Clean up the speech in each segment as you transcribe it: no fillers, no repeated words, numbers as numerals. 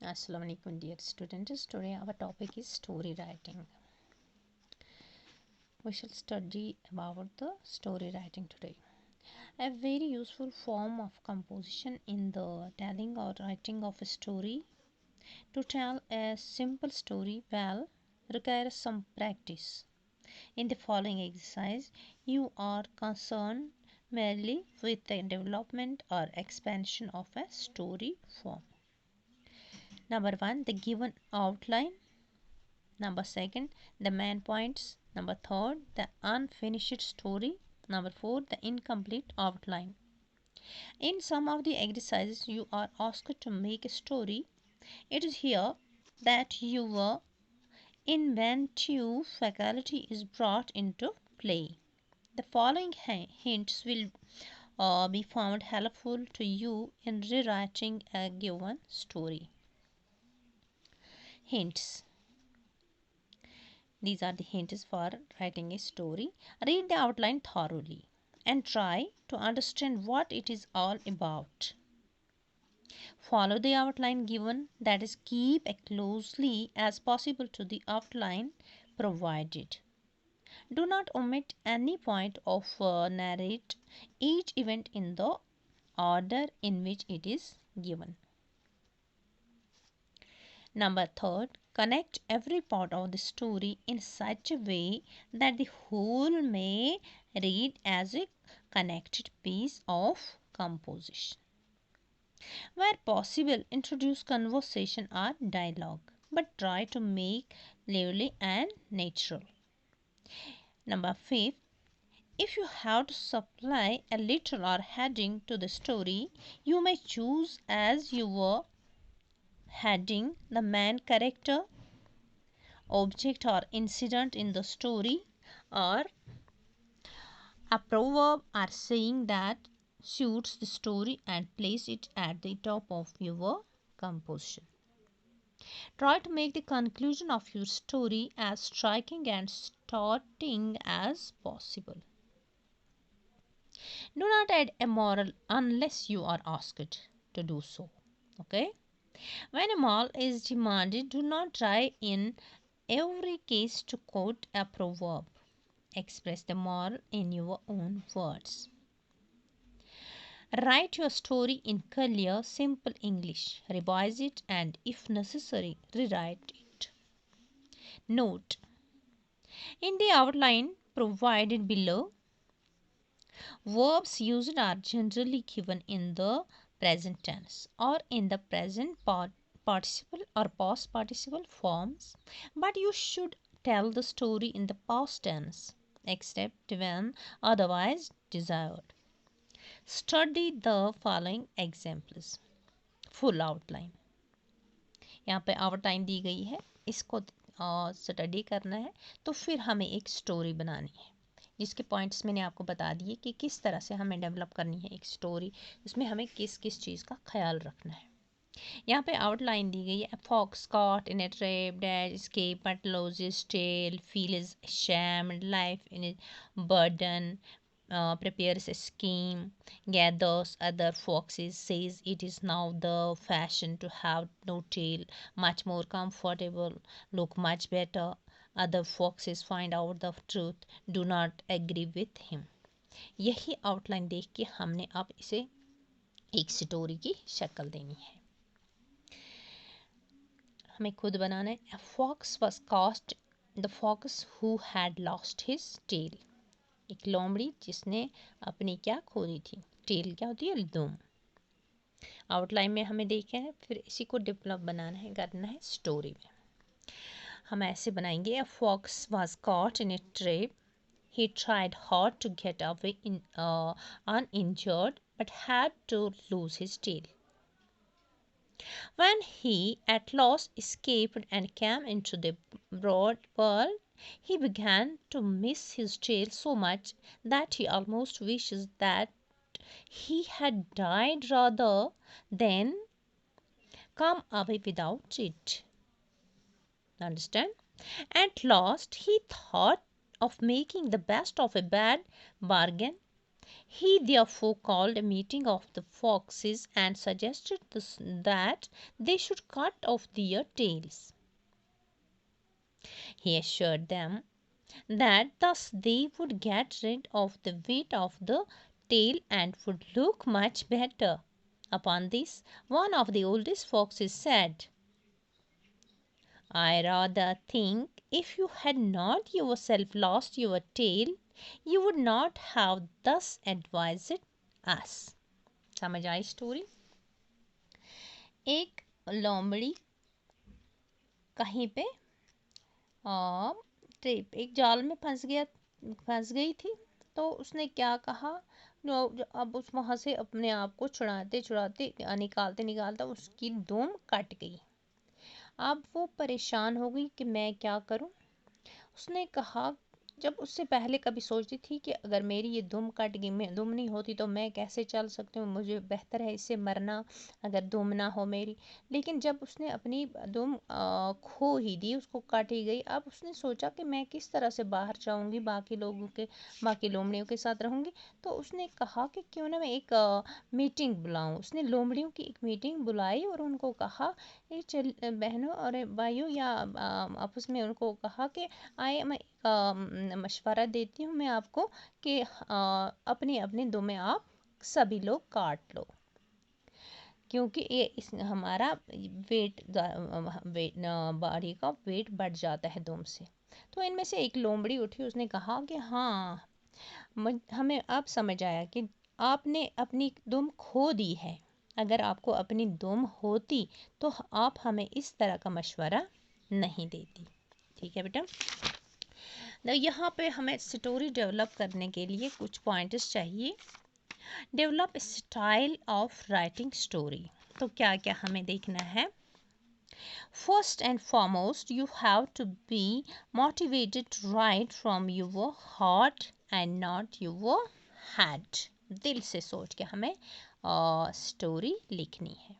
Assalamu alaikum dear students. Today our topic is story writing. We shall study about the story writing today. A very useful form of composition in the telling or writing of a story. To tell a simple story well requires some practice. In the following exercise, you are concerned merely with the development or expansion of a story form. Number 1, the given outline. Number second, the main points. Number third, the unfinished story. Number four, the incomplete outline. In some of the exercises, you are asked to make a story. It is here that your inventive faculty is brought into play. The following hints will be found helpful to you in rewriting a given story. Hints. These are the hints for writing a story. Read the outline thoroughly and try to understand what it is all about. Follow the outline given, that is, keep as closely as possible to the outline provided. Do not omit any point of narrate each event in the order in which it is given. Number third, connect every part of the story in such a way that the whole may read as a connected piece of composition. Where possible, introduce conversation or dialogue, but try to make lively and natural. Number 5, if you have to supply a title or heading to the story, you may choose as your heading the main character, object or incident in the story, or a proverb or saying that suits the story, and place it at the top of your composition. Try to make the conclusion of your story as striking and startling as possible. Do not add a moral unless you are asked to do so. Okay? When a moral is demanded, do not try in every case to quote a proverb. Express the moral in your own words. Write your story in clear, simple English. Revise it and, if necessary, rewrite it. Note: in the outline provided below, verbs used are generally given in the present tense or in the present participle or past participle forms, but you should tell the story in the past tense except when otherwise desired. Study the following examples. Full outline, यहाँ पे outline दी गई है, इसको study करना है, तो फिर हमें एक स्टोरी बनानी है जिसके पॉइंट्स मैंने आपको बता दिए कि किस तरह से हमें डेवलप करनी है एक स्टोरी, उसमें हमें किस किस चीज़ का ख्याल रखना है. यहाँ पे आउटलाइन दी गई है. Fox caught in a trap, dad escape but loses tail, feels ashamed, life in a burden, prepares a scheme, gathers other foxes, says it is now the fashion to have no tail, much more comfortable, look much better. Other foxes find out the truth, do not agree with him. यही outline देख के हमने अब इसे एक story की शक्ल देनी है. हमें खुद बनाना है. A fox was caught, the fox who had lost his tail. एक लोमड़ी जिसने अपनी क्या खो दी थी. टेल क्या होती है? दुम. आउटलाइन में हमें देखे हैं, फिर इसी को डेवलप बनाना है, करना है स्टोरी में. हम ऐसे बनाएंगे. A fox was caught in a trap. He tried hard to get away uninjured, but had to lose his tail. When he at last escaped and came into the broad world, he began to miss his tail so much that he almost wishes that he had died rather than come away without it. Understand? At last he thought of making the best of a bad bargain. He therefore called a meeting of the foxes and suggested that they should cut off their tails. He assured them that thus they would get rid of the weight of the tail and would look much better. Upon this, one of the oldest foxes said, I rather think if you had not yourself lost your tail, you would not have thus advised us. समझ आई story? एक लोमड़ी कहीं पे trip एक जाल में फंस गई थी। तो उसने क्या कहा, अब उस वहाँ से अपने आप को छुड़ाते छुड़ाते निकालते निकालते उसकी दुम कट गई। अब वो परेशान हो गई कि मैं क्या करूं। उसने कहा, जब उससे पहले कभी सोचती थी कि अगर मेरी ये दुम कट गई, मैं दुम नहीं होती तो मैं कैसे चल सकती हूँ, मुझे बेहतर है इससे मरना अगर दुम ना हो मेरी। लेकिन जब उसने अपनी दुम खो ही दी, उसको कट ही गई, अब उसने सोचा कि मैं किस तरह से बाहर जाऊँगी, बाकी लोमड़ियों के साथ रहूँगी। तो उसने कहा कि क्यों ना मैं एक मीटिंग बुलाऊँ। उसने लोमड़ियों की एक मीटिंग बुलाई और उनको कहा, ये चल बहनों और भाइयों, या आपस में उनको कहा कि आए मैं मशवरा देती हूँ मैं आपको कि अपनी अपनी दुमें आप सभी लोग काट लो, क्योंकि ये हमारा बॉडी का वेट बढ़ जाता है दुम से। तो इनमें से एक लोमड़ी उठी, उसने कहा कि हाँ, हमें अब समझ आया कि आपने अपनी दुम खो दी है। अगर आपको अपनी दुम होती तो आप हमें इस तरह का मशवरा नहीं देती। ठीक है बेटा। तो यहाँ पे हमें स्टोरी डेवलप करने के लिए कुछ पॉइंट्स चाहिए। Develop style of writing story. तो क्या क्या हमें देखना है। First and foremost, you have to be motivated to write from your heart and not your head. दिल से सोच के हमें स्टोरी लिखनी है।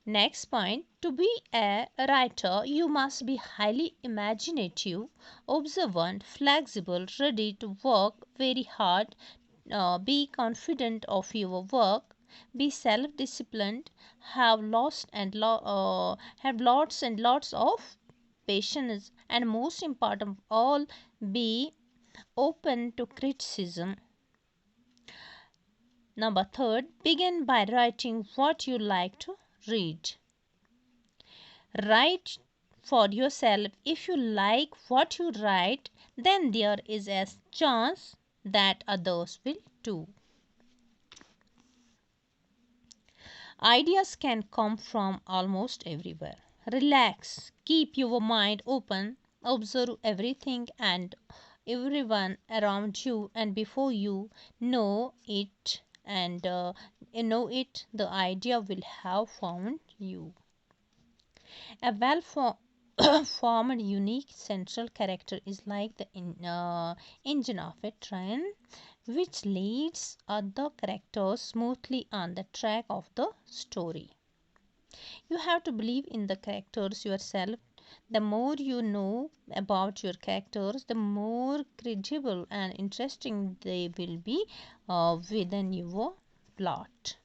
Next point, to be a writer, you must be highly imaginative, observant, flexible, ready to work very hard, be confident of your work, be self-disciplined, have lots and lots of patience, and most important of all, be open to criticism. Number third, begin by writing what you like to read. Write for yourself. If you like what you write, then there is a chance that others will too. Ideas can come from almost everywhere. Relax, keep your mind open, observe everything and everyone around you, and before you know it, the idea will have found you. A well-formed, unique central character is like the engine of a train, which leads other characters smoothly on the track of the story. You have to believe in the characters yourself. The more you know about your characters, the more credible and interesting they will be within your plot.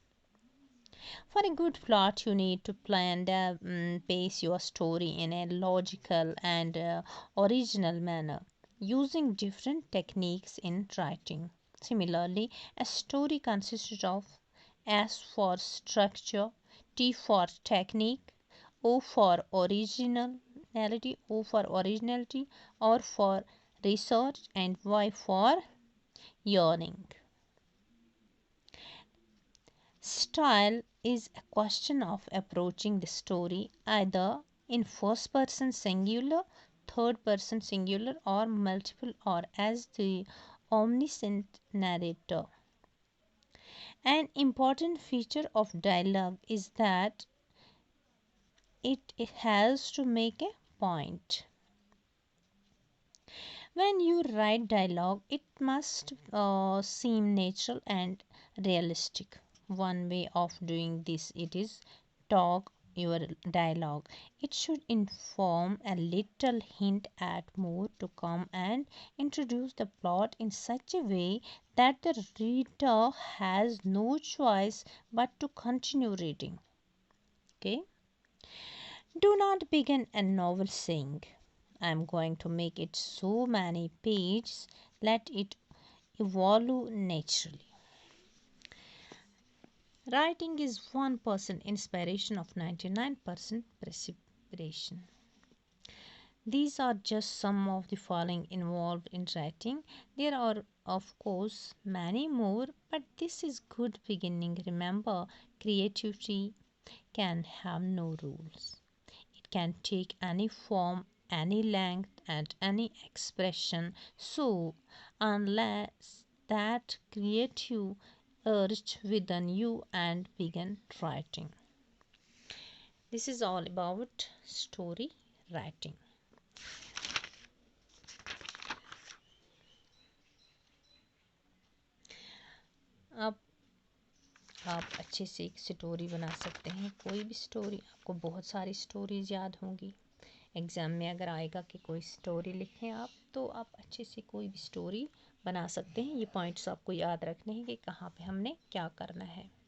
For a good plot, you need to plan and pace your story in a logical and original manner, using different techniques in writing. Similarly, a story consists of S for structure, T for technique, O for originality, R for research, and Y for yearning. Style is a question of approaching the story either in first person singular, third person singular, or multiple, or as the omniscient narrator. An important feature of dialogue is that it has to make a point. When you write dialogue, it must seem natural and realistic. One way of doing this it is talk your dialogue. It should inform a little hint at more to come and introduce the plot in such a way that the reader has no choice but to continue reading. Okay? Do not begin a novel saying, I am going to make it so many pages. Let it evolve naturally. Writing is 1% inspiration of 99% precipitation. These are just some of the following involved in writing. There are, of course, many more, but this is good beginning. Remember, creativity can have no rules. It can take any form, any length, and any expression. So, unless that creative urge within you and begin writing. This is all about story writing. अब आप अच्छे से एक story बना सकते हैं, कोई भी स्टोरी। आपको बहुत सारी स्टोरीज याद होंगी। एग्ज़ाम में अगर आएगा कि कोई स्टोरी लिखें आप, तो आप अच्छे से कोई भी स्टोरी बना सकते हैं। ये पॉइंट्स आपको याद रखने हैं कि कहाँ पे हमने क्या करना है।